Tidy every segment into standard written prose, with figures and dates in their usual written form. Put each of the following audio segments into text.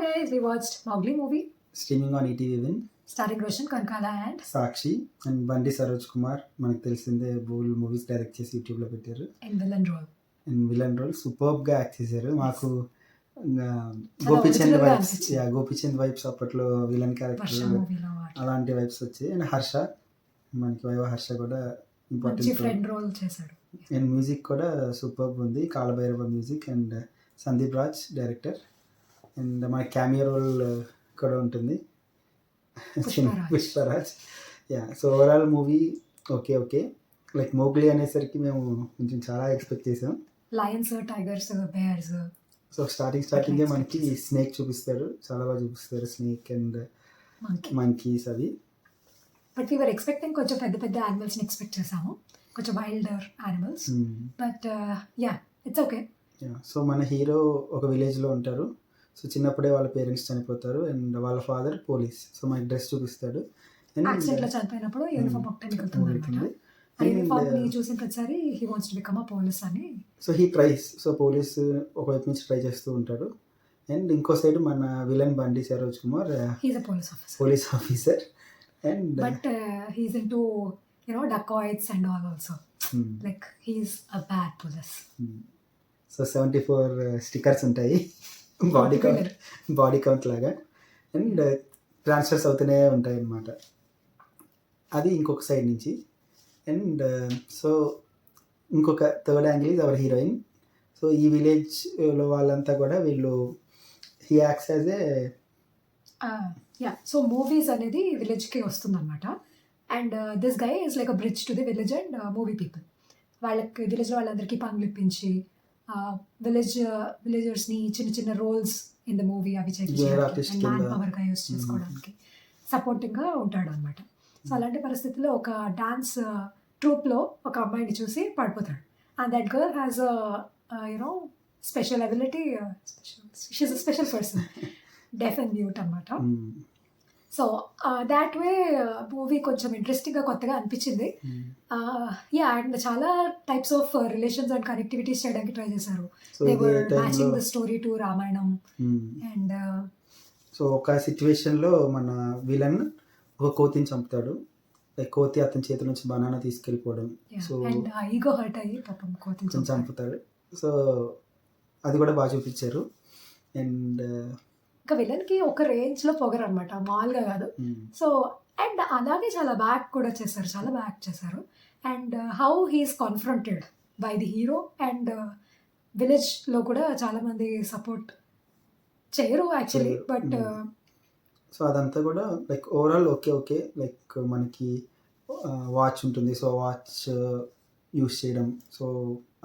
guys, we watched Mowgli movie streaming on ETV win starring Roshan Kankala and Sakshi and బండి సరోజ్ కుమార్ మనకు తెలిసిందే బోల్ movies direct చేసి యూట్యూబ్లో పెట్టారు. in villain role. And villain role సూపర్బ్గా act చేశారు. మాకు చాలా గోపీచంద్ original గా వైబ్స్ అనిపించింది. గోపీచంద్ వైబ్స్ అప్పట్లో విలన్ వర్ష క్యారెక్టర్ మూవీలో అలాంటి వైబ్స్ వచ్చాయి. అండ్ హర్ష మనకి వైవ హర్ష కూడా మంచి ఇంపార్టెంట్. ఫ్రెండ్ రోల్ చేశాడు. అండ్ మ్యూజిక్ కూడా సూపర్బ్ ఉంది, Kaala Bhairava music. And Sandeep Raj director. And మన క్యామియో రోల్ కూడా ఉంటుంది Pushparaj. Pushparaj. So overall movie okay like Mowgli అనేసరికి మేము కొంచెం చాలా ఎక్స్పెక్ట్ చేసాం. లయన్స్, టైగర్స్, బేర్స్, సో స్టార్టింగే మనకి స్నేక్ చూపిస్తారు, చాలా బాగా చూపిస్తారు స్నేక్ అండ్ మంకీ. మంకీస్ అవి. బట్ వీ వర్ ఎక్స్పెక్టింగ్ కొంచెం పెద్ద పెద్ద యానిమల్స్ని ఎక్స్పెక్ట్ చేసాము, కొంచెం wilder animals. But yeah, it's okay. So మన హీరో ఒక విలేజ్లో ఉంటారు. సో చిన్నప్పుడే వాళ్ళ పేరెంట్స్ చనిపోతారు అండ్ వాళ్ళ ఫాదర్ పోలీస్. సో మనకి డ్రెస్ చూపిస్తాడు. యాక్సిడెంట్ లో చనిపోయినప్పుడు యూనిఫామ్ ఒకటే మిగులుతుంది అనమాట. ఆ యూనిఫామ్ ని చూసిన ప్రతిసారి he wants to become a police అని. So he tries. So police ఒకవైపు నుంచి ట్రై చేస్తూ ఉంటాడు. అండ్ ఇంకో సైడ్ మన విలన్ బండి Saroj Kumar he's a police officer. Police officer. And but he's into dacoits and all also. Like he's a bad police. So 74 stickers ఉంటాయి body count లాగా. And transfers అవుతూనే ఉంటాయి అన్నమాట. అది ఇంకొక సైడ్ నుంచి. అండ్ సో ఇంకొక third angle is our heroine. So ఈ విలేజ్లో వాళ్ళంతా కూడా వీళ్ళు he acts as a so movies అనేది విలేజ్కి వస్తుంది అనమాట. And this guy is like a bridge to the village and movie people. వాళ్ళకి విలేజ్లో వాళ్ళందరికీ పనులు ఇప్పించి విలేజర్స్ని చిన్న చిన్న రోల్స్ ఇన్ ద మూవీ అవి చేయించడానికి, మ్యాన్ పవర్గా యూస్ చేసుకోవడానికి సపోర్టింగ్గా ఉంటాడు అనమాట. సో అలాంటి పరిస్థితుల్లో ఒక డాన్స్ ట్రూప్లో ఒక అమ్మాయిని చూసి పడిపోతాడు. And that girl has special ability, she's a special person, deaf and mute అనమాట. సో దాట్ వే మూవీ కొంచెం ఇంట్రెస్టింగ్గా కొత్తగా అనిపించింది. అండ్ చాలా types of relations and connectivities చేయడానికి ట్రై చేశారు. They were matching the story to Ramayanam. And so ఒక సిచ్యువేషన్లో మన విలన్ ఒక కోతిని చంపుతాడు. లైక్ కోతి అతని చేతి నుంచి బనానా తీసుకెళ్ళిపోవడం. సో అండ్ ఈగో హర్ట్ అయ్యి పాపం కోతిని చంపుతాడు. సో అది కూడా బాగా చూపించారు. అండ్ ఇంకా విలన్కి ఒక రేంజ్లో పొగరు అనమాట, మామూలుగా కాదు. సో అండ్ అలాగే చాలా బ్యాక్ కూడా చేశారు, చాలా బ్యాక్ చేశారు. And how he's confronted by the hero. And విలేజ్లో కూడా చాలామంది సపోర్ట్ చేయరు యాక్చువల్లీ. బట్ సో అదంతా కూడా లైక్ ఓవరాల్ ఓకే లైక్ మనకి వాచ్ ఉంటుంది. సో వాచ్ యూస్ చేయడం, సో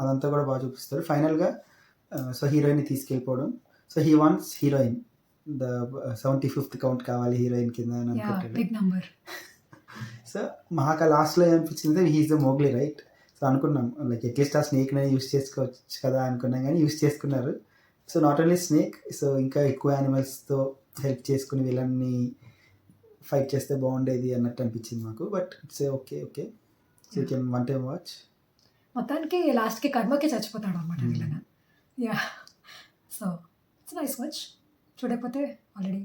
అదంతా కూడా బాగా చూపిస్తారు. ఫైనల్గా సో హీరోయిన్ని తీసుకెళ్ళిపోవడం. So he wants heroine, the 75th count కావాలి హీరోయిన్ కింద అని అనుకుంటాడు. సో మాకు లాస్ట్లో ఏమనిపించింది, he's the Mowgli right. So అనుకున్నాం లైక్ అట్లీస్ట్ ఆ స్నేక్ని యూస్ చేసుకోవచ్చు కదా అనుకున్నాం, కానీ యూస్ చేసుకున్నారు. So not only snake, so ఇంకా ఎక్కువ యానిమల్స్తో హెల్ప్ చేసుకుని విలన్ని ఫైట్ చేస్తే బాగుండేది అన్నట్టు అనిపించింది మాకు. But it's okay. So you can one time watch. మొత్తానికి లాస్ట్కి కర్మకి చచ్చిపోతాడు అనమాట villain. So it's nice watch. చూడకపోతే ఆల్రెడీ